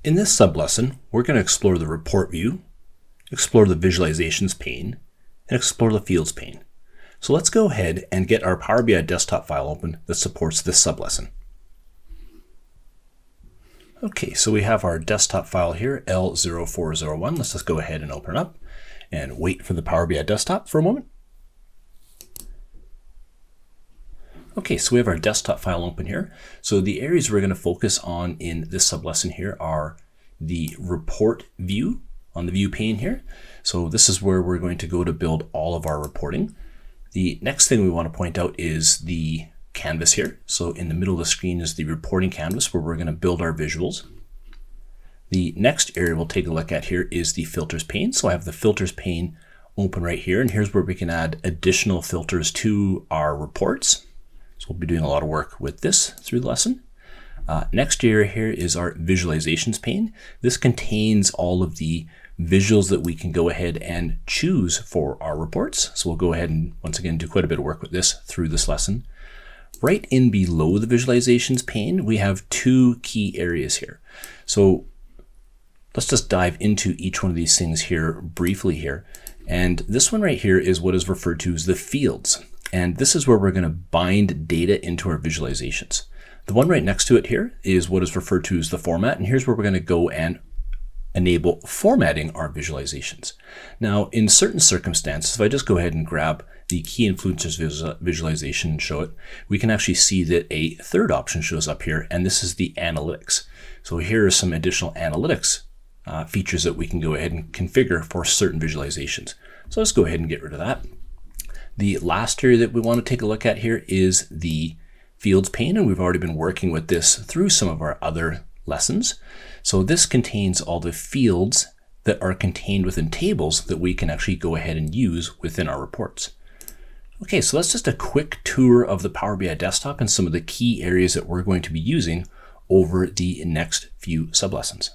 In this sublesson, we're going to explore the report view, explore the visualizations pane, and explore the fields pane. So let's go ahead and get our Power BI desktop file open that supports this sublesson. Okay, so we have our desktop file here, L0401. Let's just go ahead and open it up and wait for the Power BI desktop for a moment. Okay, so we have our desktop file open here. So the areas we're going to focus on in this sublesson here are the report view on the view pane here. So this is where we're going to go to build all of our reporting. The next thing we want to point out is the canvas here. So in the middle of the screen is the reporting canvas where we're going to build our visuals. The next area we'll take a look at here is the filters pane. So I have the filters pane open right here, and here's where we can add additional filters to our reports. So we'll be doing a lot of work with this through the lesson. Next area here is our visualizations pane. This contains all of the visuals that we can go ahead and choose for our reports. So we'll go ahead and once again do quite a bit of work with this through this lesson. Right in below the visualizations pane, we have two key areas here. So let's just dive into each one of these things here briefly here. And this one right here is what is referred to as the fields. And this is where we're going to bind data into our visualizations. The one right next to it here is what is referred to as the format. And here's where we're going to go and enable formatting our visualizations. Now, in certain circumstances, if I just go ahead and grab the key influencers visualization and show it, we can actually see that a third option shows up here, and this is the analytics. So here are some additional analytics features that we can go ahead and configure for certain visualizations. So let's go ahead and get rid of that. The last area that we want to take a look at here is the fields pane, and we've already been working with this through some of our other lessons. So this contains all the fields that are contained within tables that we can actually go ahead and use within our reports. Okay, so that's just a quick tour of the Power BI desktop and some of the key areas that we're going to be using over the next few sublessons.